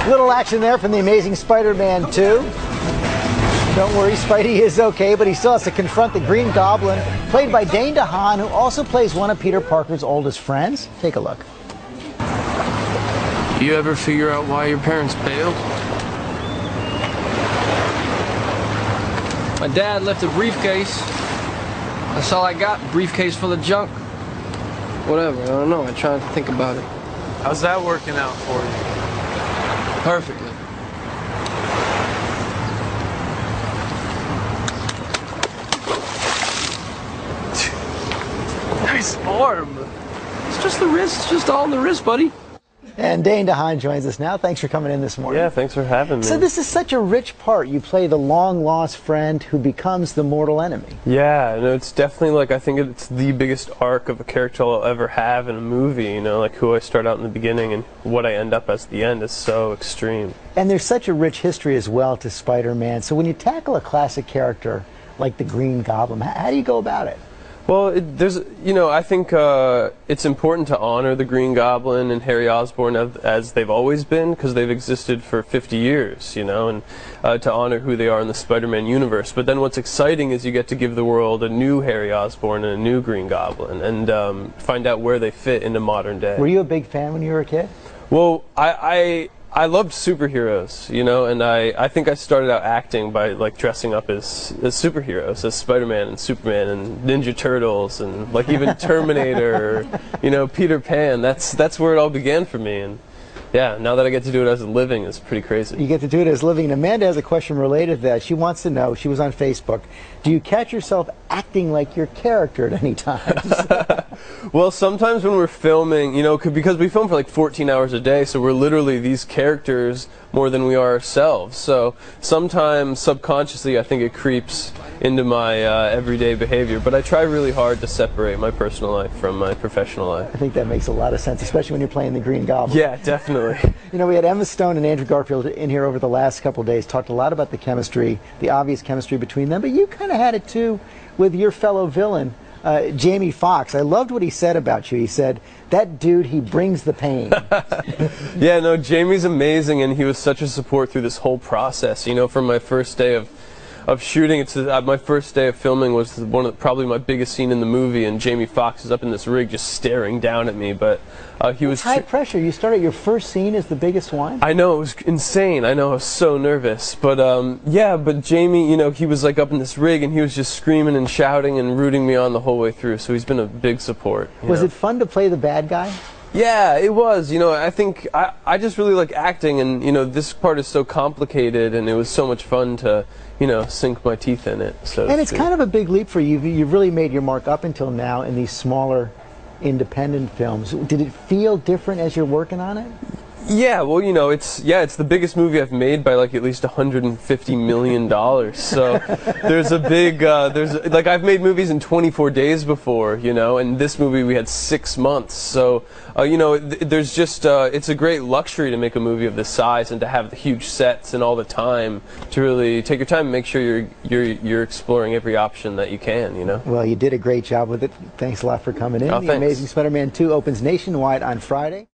Little action there from the Amazing Spider-Man 2. Don't worry, Spidey is okay, but he still has to confront the Green Goblin, played by Dane DeHaan, who also plays one of Peter Parker's oldest friends. Take a look. You ever figure out why your parents bailed? My dad left a briefcase. That's all I got, briefcase full of junk. Whatever, I don't know, I try to think about it. How's that working out for you? Perfectly. Nice arm. It's just the wrist, it's just all in the wrist, buddy. And Dane DeHaan joins us now. Thanks for coming in this morning. Yeah, thanks for having me. So this is such a rich part. You play the long-lost friend who becomes the mortal enemy. Yeah, no, it's definitely like, I think it's the biggest arc of a character I'll ever have in a movie, you know, like who I start out in the beginning and what I end up as at the end is so extreme. And there's such a rich history as well to Spider-Man. So when you tackle a classic character like the Green Goblin, how do you go about it? Well, I think it's important to honor the Green Goblin and Harry Osborn as they've always been, because they've existed for 50 years, you know, and to honor who they are in the Spider-Man universe. But then what's exciting is you get to give the world a new Harry Osborn and a new Green Goblin, and find out where they fit into modern day. Were you a big fan when you were a kid? Well, I loved superheroes, you know, and I think I started out acting by like dressing up as superheroes, as Spider-Man and Superman and Ninja Turtles and like even Terminator, or, you know, Peter Pan. That's where it all began for me, and yeah, now that I get to do it as a living, it's pretty crazy. You get to do it as a living. And Amanda has a question related to that. She wants to know, she was on Facebook, do you catch yourself acting like your character at any time? Well, sometimes when we're filming, you know, because we film for like 14 hours a day, so we're literally these characters more than we are ourselves. So sometimes subconsciously I think it creeps into my everyday behavior, but I try really hard to separate my personal life from my professional life. I think that makes a lot of sense, especially when you're playing the Green Goblin. Yeah, definitely. You know, we had Emma Stone and Andrew Garfield in here over the last couple of days, talked a lot about the chemistry, the obvious chemistry between them, but you kind of had it too with your fellow villain, Jamie Foxx. I loved what he said about you. He said, that dude, he brings the pain. Yeah, no, Jamie's amazing, and he was such a support through this whole process. You know, from my first day of shooting, my first day of filming was probably my biggest scene in the movie, and Jamie Foxx is up in this rig just staring down at me, but he was high pressure. You started your first scene as the biggest one? I know, it was insane. I know, I was so nervous, but yeah, but Jamie, you know, he was like up in this rig and he was just screaming and shouting and rooting me on the whole way through, so he's been a big support. Was it fun to play the bad guy? Yeah, it was. You know, I think I just really like acting, and you know, this part is so complicated, and it was so much fun to, you know, sink my teeth in it. So and it's kind of a big leap for you. You've really made your mark up until now in these smaller, independent films. Did it feel different as you're working on it? Yeah, well, you know, it's the biggest movie I've made by like at least $150 million. So there's a big, like I've made movies in 24 days before, you know, and this movie we had 6 months. So, you know, there's just, it's a great luxury to make a movie of this size and to have the huge sets and all the time to really take your time and make sure you're exploring every option that you can, you know. Well, you did a great job with it. Thanks a lot for coming in. Oh, The thanks. Amazing Spider-Man 2 opens nationwide on Friday.